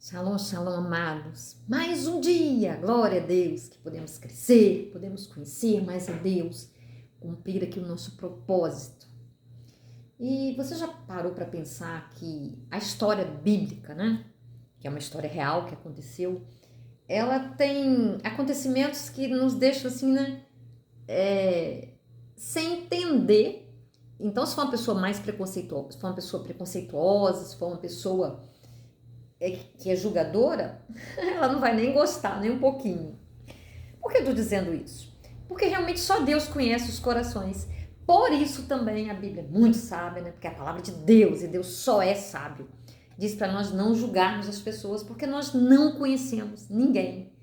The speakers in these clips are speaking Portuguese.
Shalom, shalom, amados. Mais um dia, glória a Deus, que podemos crescer, podemos conhecer mais a Deus, cumprir aqui o nosso propósito. E você já parou para pensar que a história bíblica, né, que é uma história real que aconteceu, ela tem acontecimentos que nos deixam assim, né, sem entender. Então, se for uma pessoa mais preconceituosa, se for uma pessoa preconceituosa, se for uma pessoa que é julgadora, ela não vai nem gostar, nem um pouquinho. Por que eu estou dizendo isso? Porque realmente só Deus conhece os corações. Por isso também a Bíblia é muito sábia, né? Porque é a palavra de Deus, e Deus só é sábio. Diz para nós não julgarmos as pessoas, porque nós não conhecemos ninguém.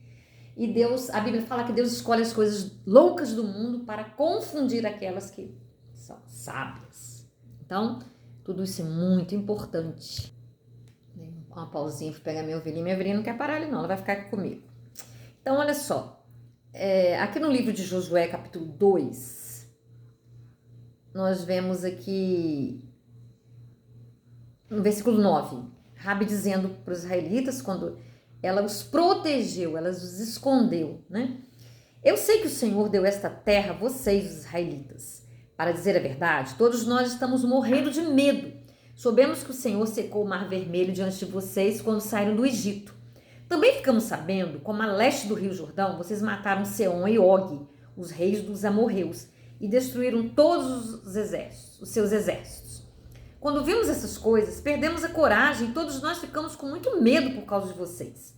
E Deus, a Bíblia fala que Deus escolhe as coisas loucas do mundo para confundir aquelas que são sábias. Então, tudo isso é muito importante. Com uma pausinha, fui pegar minha ovelhinha não quer parar ali não, ela vai ficar aqui comigo. Então, olha só, aqui no livro de Josué, capítulo 2, nós vemos aqui, no versículo 9, Rabi dizendo para os israelitas, quando ela os protegeu, ela os escondeu, né? Eu sei que o Senhor deu esta terra a vocês, os israelitas. Para dizer a verdade, todos nós estamos morrendo de medo. Soubemos que o Senhor secou o Mar Vermelho diante de vocês quando saíram do Egito. Também ficamos sabendo como a leste do Rio Jordão vocês mataram Seom e Og, os reis dos amorreus, e destruíram todos os exércitos, os seus exércitos. Quando vimos essas coisas, perdemos a coragem e todos nós ficamos com muito medo por causa de vocês.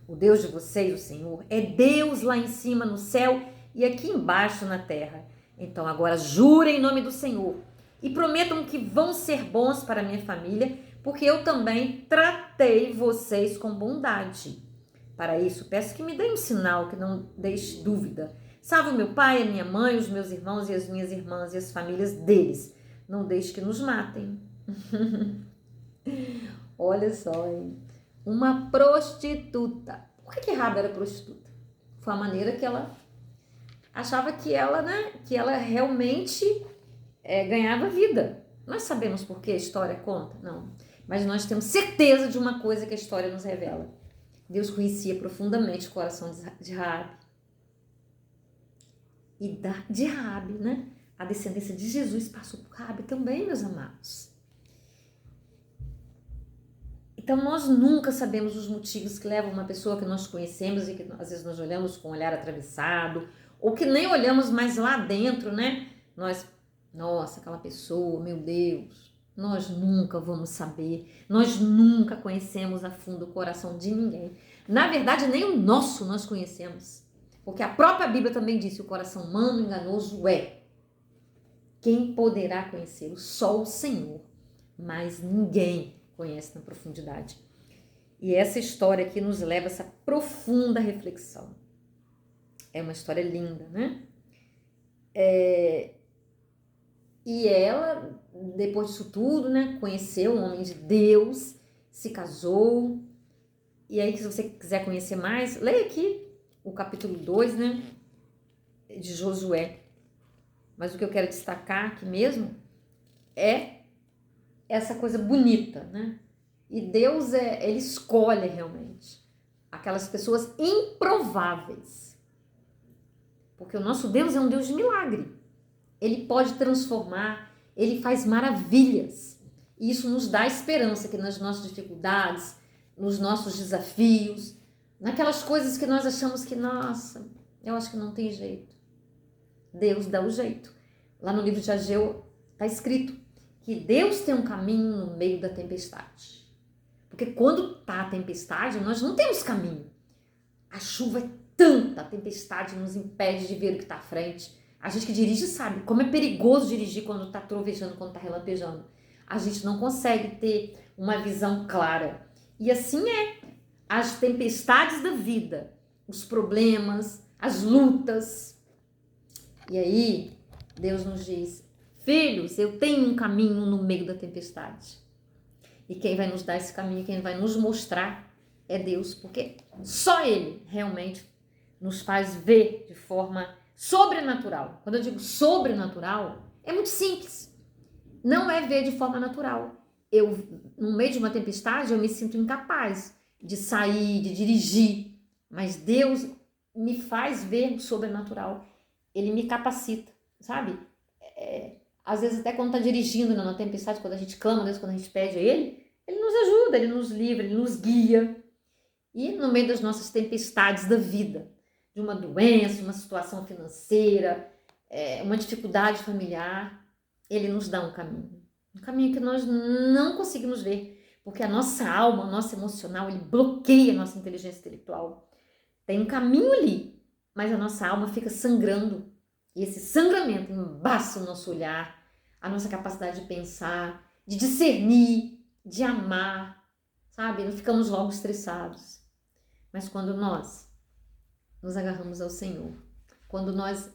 O Deus de vocês, o Senhor, é Deus lá em cima no céu e aqui embaixo na terra. Então agora jurem em nome do Senhor e prometam que vão ser bons para a minha família, porque eu também tratei vocês com bondade. Para isso, peço que me deem um sinal que não deixe dúvida. Salve o meu pai, a minha mãe, os meus irmãos e as minhas irmãs e as famílias deles. Não deixe que nos matem. Olha só, hein? Uma prostituta. Por que Rabi era prostituta? Foi a maneira que ela achava que ela, né, que ela realmente ganhava vida. Nós sabemos por que a história conta? Não. Mas nós temos certeza de uma coisa que a história nos revela. Deus conhecia profundamente o coração de Rabi. E de Rabi, né? A descendência de Jesus passou por Rabi também, meus amados. Então, nós nunca sabemos os motivos que levam uma pessoa que nós conhecemos e que às vezes nós olhamos com o olhar atravessado, ou que nem olhamos mais lá dentro, né? Nossa, aquela pessoa, meu Deus, nós nunca vamos saber, nós nunca conhecemos a fundo o coração de ninguém. Na verdade, nem o nosso nós conhecemos, porque a própria Bíblia também disse: o coração humano enganoso é. Quem poderá conhecê-lo? Só o Senhor, mas ninguém conhece na profundidade. E essa história aqui nos leva a essa profunda reflexão. É uma história linda, né? E ela, depois disso tudo, né, conheceu um homem de Deus, se casou. E aí, se você quiser conhecer mais, leia aqui o capítulo 2, né, de Josué. Mas o que eu quero destacar aqui mesmo é essa coisa bonita, né? E Deus, ele escolhe realmente aquelas pessoas improváveis. Porque o nosso Deus é um Deus de milagre. Ele pode transformar, ele faz maravilhas. E isso nos dá esperança que nas nossas dificuldades, nos nossos desafios, naquelas coisas que nós achamos que, nossa, eu acho que não tem jeito. Deus dá o jeito. Lá no livro de Ageu está escrito que Deus tem um caminho no meio da tempestade. Porque quando está a tempestade, nós não temos caminho. A chuva é tanta, a tempestade nos impede de ver o que está à frente. A gente que dirige sabe como é perigoso dirigir quando está trovejando, quando está relampejando. A gente não consegue ter uma visão clara. E assim é. As tempestades da vida, os problemas, as lutas. E aí, Deus nos diz: filhos, eu tenho um caminho no meio da tempestade. E quem vai nos dar esse caminho, quem vai nos mostrar é Deus, porque só Ele realmente nos faz ver de forma sobrenatural. Quando eu digo sobrenatural, é muito simples. Não é ver de forma natural. No meio de uma tempestade, eu me sinto incapaz. de sair, de dirigir, mas Deus me faz ver o sobrenatural. Ele me capacita, sabe? Às vezes até quando está dirigindo na tempestade, quando a gente clama a Deus, quando a gente pede a Ele nos ajuda, Ele nos livra, Ele nos guia. E no meio das nossas tempestades da vida, de uma doença, uma situação financeira, uma dificuldade familiar, Ele nos dá um caminho que nós não conseguimos ver, porque a nossa alma, o nosso emocional, ele bloqueia a nossa inteligência intelectual. Tem um caminho ali, mas a nossa alma fica sangrando, e esse sangramento embaça o nosso olhar, a nossa capacidade de pensar, de discernir, de amar, sabe? Não ficamos logo estressados. Mas quando nós nos agarramos ao Senhor, quando nós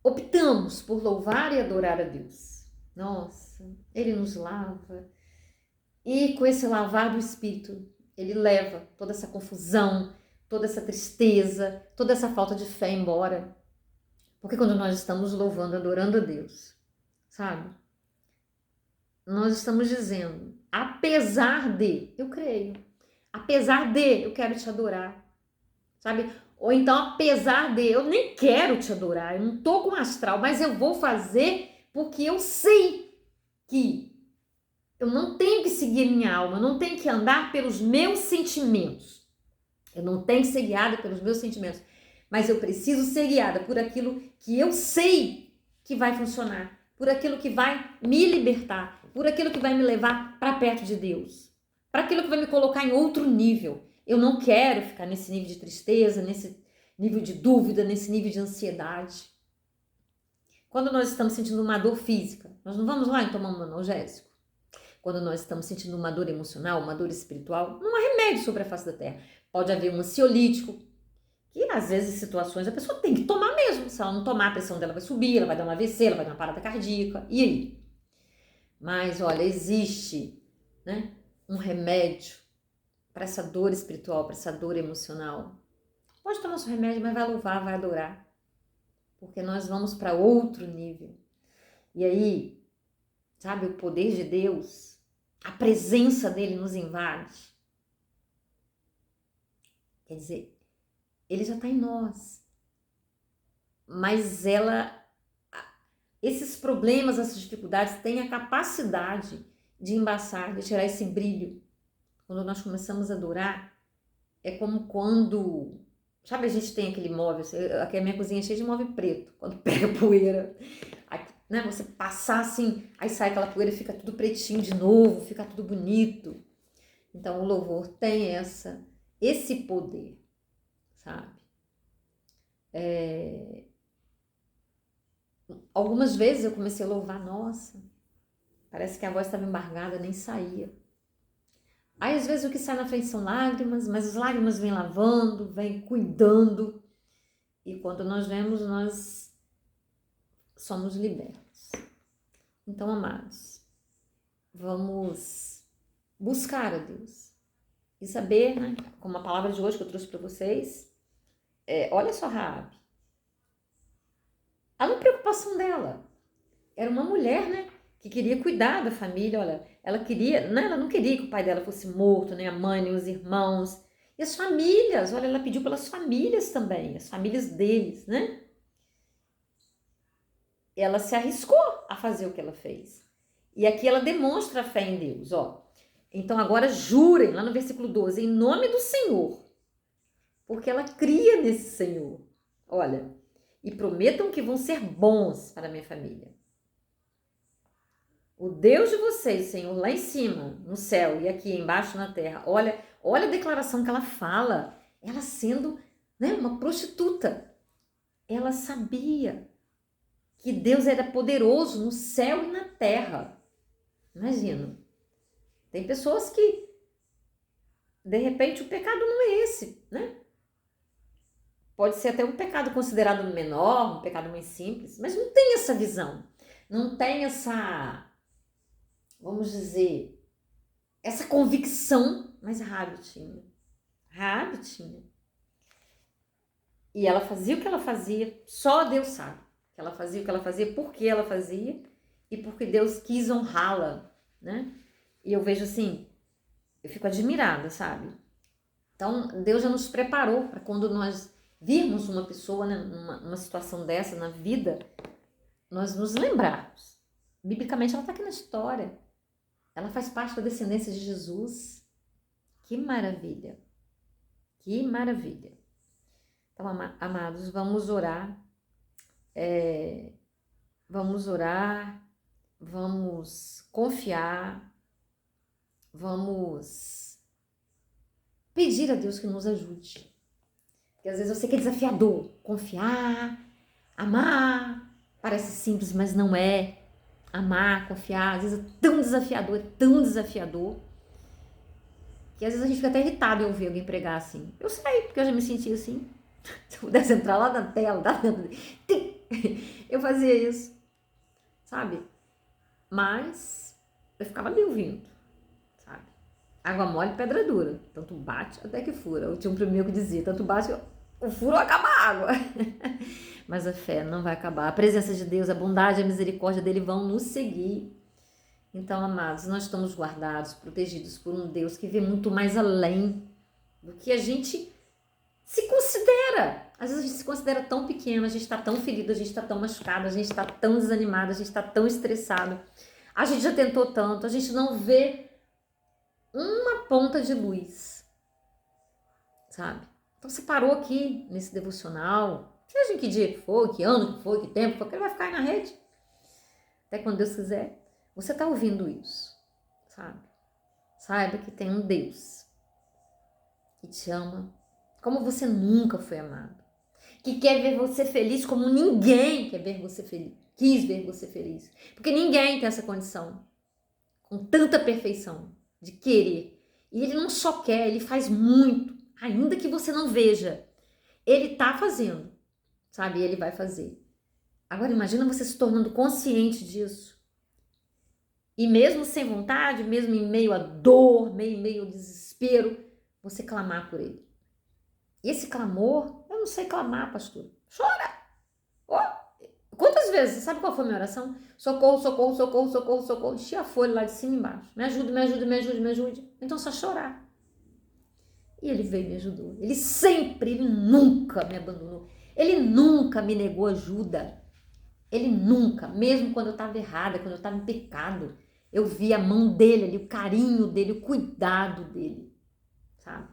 optamos por louvar e adorar a Deus, nossa, Ele nos lava. E com esse lavar do Espírito, Ele leva toda essa confusão, toda essa tristeza, toda essa falta de fé embora. Porque quando nós estamos louvando, adorando a Deus, sabe? Nós estamos dizendo, apesar de, eu creio. Apesar de, eu quero te adorar, sabe? Ou então, apesar de, eu nem quero te adorar, eu não tô com astral, mas eu vou fazer porque eu sei que eu não tenho que seguir minha alma, eu não tenho que andar pelos meus sentimentos. Eu não tenho que ser guiada pelos meus sentimentos, mas eu preciso ser guiada por aquilo que eu sei que vai funcionar, por aquilo que vai me libertar, por aquilo que vai me levar para perto de Deus. Para aquilo que vai me colocar em outro nível. Eu não quero ficar nesse nível de tristeza, nesse nível de dúvida, nesse nível de ansiedade. Quando nós estamos sentindo uma dor física, nós não vamos lá e tomar um analgésico. Quando nós estamos sentindo uma dor emocional, uma dor espiritual, não há remédio sobre a face da terra. Pode haver um ansiolítico, que às vezes em situações a pessoa tem que tomar mesmo. Se ela não tomar, a pressão dela vai subir, ela vai dar um AVC, ela vai dar uma parada cardíaca. E aí? Mas olha, existe, né, um remédio para essa dor espiritual, para essa dor emocional. Pode tomar seu remédio, mas vai louvar, vai adorar. Porque nós vamos para outro nível. E aí, sabe, o poder de Deus, a presença dele nos invade. Quer dizer, ele já está em nós. Mas esses problemas, essas dificuldades têm a capacidade de embaçar, de tirar esse brilho. Quando nós começamos a adorar, é como quando, sabe, a gente tem aquele móvel, aqui a minha cozinha é cheia de móvel preto, quando pega poeira, aí, né, você passar assim, aí sai aquela poeira e fica tudo pretinho de novo, fica tudo bonito. Então o louvor tem esse poder, sabe? Algumas vezes eu comecei a louvar, nossa, parece que a voz estava embargada, nem saía. Aí às vezes o que sai na frente são lágrimas, mas as lágrimas vêm lavando, vêm cuidando. E quando nós vemos, nós somos libertos. Então, amados, vamos buscar a Deus. E saber, né, como a palavra de hoje que eu trouxe para vocês, olha só Raabe. A preocupação dela era uma mulher, né, que queria cuidar da família. Olha, ela queria, né, ela não queria que o pai dela fosse morto, nem a mãe, nem os irmãos. E as famílias, olha, ela pediu pelas famílias também, as famílias deles, né? Ela se arriscou a fazer o que ela fez. E aqui ela demonstra a fé em Deus, ó. Então agora jurem, lá no versículo 12, em nome do Senhor, porque ela cria nesse Senhor. Olha, e prometam que vão ser bons para a minha família. O Deus de vocês, Senhor, lá em cima, no céu, e aqui embaixo na terra. Olha a declaração que ela fala. Ela sendo, né, uma prostituta. Ela sabia que Deus era poderoso no céu e na terra. Imagina. Tem pessoas que, de repente, o pecado não é esse, né? Pode ser até um pecado considerado menor, um pecado mais simples, mas não tem essa visão. Não tem essa, vamos dizer, essa convicção, mas Raabe tinha. Raabe tinha. E ela fazia o que ela fazia, só Deus sabe. Que ela fazia o que ela fazia, por que ela fazia e porque Deus quis honrá-la, né? E eu vejo assim, eu fico admirada, sabe? Então, Deus já nos preparou para quando nós virmos uma pessoa, né, numa situação dessa na vida, nós nos lembrarmos. Biblicamente, ela está aqui na história. Ela faz parte da descendência de Jesus. Que maravilha! Que maravilha! Então, amados, vamos orar. Vamos orar, vamos confiar, vamos pedir a Deus que nos ajude. Porque às vezes eu sei que é desafiador. Confiar, amar, parece simples, mas não é. Amar, confiar, às vezes é tão desafiador, que às vezes a gente fica até irritado em ouvir alguém pregar assim. Eu sei, porque eu já me senti assim. Se eu pudesse entrar lá na tela, eu fazia isso, sabe? Mas eu ficava ali ouvindo, sabe? Água mole, pedra dura. Tanto bate até que fura. Eu tinha um primo meu que dizia, tanto bate, o furo acaba a água. Mas a fé não vai acabar. A presença de Deus, a bondade, a misericórdia dele vão nos seguir. Então, amados, nós estamos guardados, protegidos por um Deus que vê muito mais além do que a gente se considera. Às vezes a gente se considera tão pequeno, a gente está tão ferido, a gente está tão machucado, a gente está tão desanimado, a gente está tão estressado. A gente já tentou tanto, a gente não vê uma ponta de luz, sabe? Então você parou aqui nesse devocional, seja em que dia que for, que ano que for, que tempo que for, que ele vai ficar aí na rede. Até quando Deus quiser. Você está ouvindo isso, sabe? Saiba que tem um Deus que te ama como você nunca foi amado. Que quer ver você feliz como ninguém quer ver você feliz. Quis ver você feliz. Porque ninguém tem essa condição com tanta perfeição de querer. E ele não só quer, ele faz muito. Ainda que você não veja. Ele tá fazendo, sabe? Ele vai fazer. Agora imagina você se tornando consciente disso. E mesmo sem vontade, mesmo em meio à dor, meio ao desespero, você clamar por ele. E esse clamor, eu não sei clamar, pastor. Chora! Oh, quantas vezes? Sabe qual foi a minha oração? Socorro, socorro, socorro, socorro, socorro. Enchi a folha lá de cima e embaixo. Me ajude, me ajude, me ajude, me ajude. Então só chorar. E ele veio e me ajudou. Ele sempre, ele nunca me abandonou. Ele nunca me negou ajuda. Ele nunca, mesmo quando eu estava errada, quando eu estava em pecado, eu vi a mão dele ali, o carinho dele, o cuidado dele, sabe?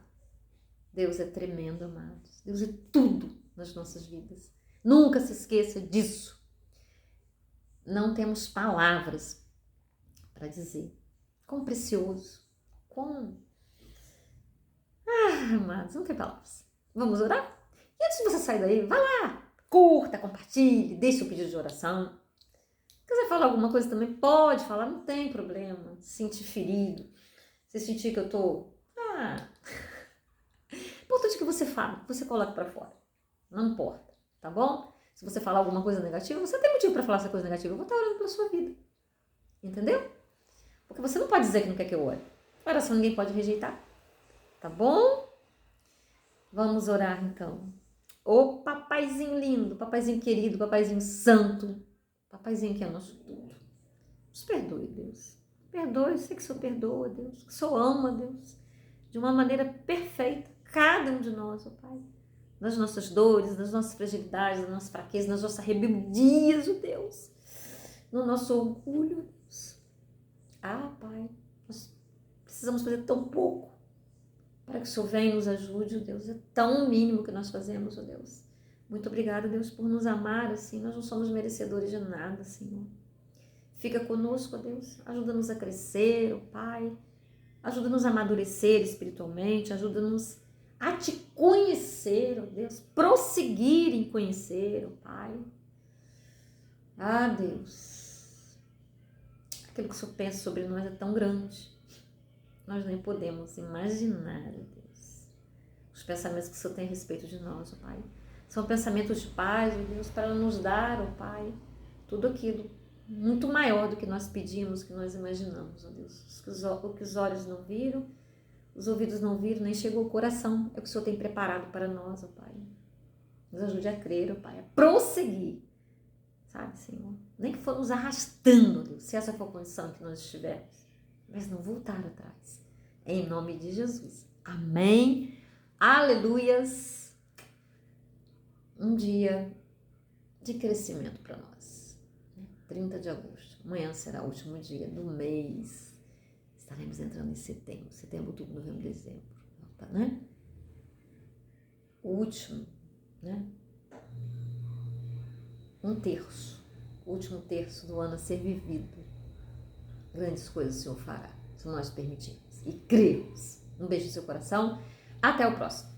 Deus é tremendo, amados. Deus é tudo nas nossas vidas. Nunca se esqueça disso. Não temos palavras para dizer. Quão precioso. Quão... amados, não tem palavras. Vamos orar? E antes de você sair daí, vai lá. Curta, compartilhe, deixe seu pedido de oração. Se quiser falar alguma coisa também, pode falar, não tem problema. Se sentir ferido, se sentir que eu tô... importante que você fale, que você coloque pra fora. Não importa, tá bom? Se você falar alguma coisa negativa, você tem motivo pra falar essa coisa negativa. Eu vou estar orando pela sua vida. Entendeu? Porque você não pode dizer que não quer que eu ore. Oração ninguém pode rejeitar. Tá bom? Vamos orar então. Ô papaizinho lindo, papaizinho querido, papaizinho santo, papaizinho que é nosso tudo. Nos perdoe, Deus. Perdoe, sei que o Senhor perdoa, Deus. Que o Senhor ama, Deus. De uma maneira perfeita. Cada um de nós, ó Pai. Nas nossas dores, nas nossas fragilidades, nas nossas fraquezas, nas nossas rebeldias, ó Deus. No nosso orgulho, Deus. Pai, nós precisamos fazer tão pouco para que o Senhor venha e nos ajude, ó Deus. É tão mínimo que nós fazemos, ó Deus. Muito obrigada, Deus, por nos amar assim. Nós não somos merecedores de nada, Senhor. Fica conosco, ó Deus. Ajuda-nos a crescer, ó Pai. Ajuda-nos a amadurecer espiritualmente. Ajuda-nos a te conhecer, ó Deus. Prosseguir em conhecer, ó Pai. Deus. Aquilo que o Senhor pensa sobre nós é tão grande. Nós nem podemos imaginar, ó Deus. Os pensamentos que o Senhor tem a respeito de nós, ó Pai. São pensamentos de paz, ó Deus, para nos dar, ó Pai, tudo aquilo muito maior do que nós pedimos, que nós imaginamos, ó Deus. O que os olhos não viram, os ouvidos não viram, nem chegou ao coração. É o que o Senhor tem preparado para nós, ó Pai. Nos ajude a crer, ó Pai, a prosseguir, sabe, Senhor? Nem que for nos arrastando, ó Deus, se essa for a condição que nós estivermos, mas não voltar atrás. Em nome de Jesus. Amém. Aleluias. Um dia de crescimento para nós. 30 de agosto. Amanhã será o último dia do mês. Estaremos entrando em setembro. Setembro, outubro, novembro, dezembro. Tá, né? O último, né? Um terço. O último terço do ano a ser vivido. Grandes coisas o Senhor fará, se nós permitirmos e crermos. Um beijo no seu coração. Até o próximo.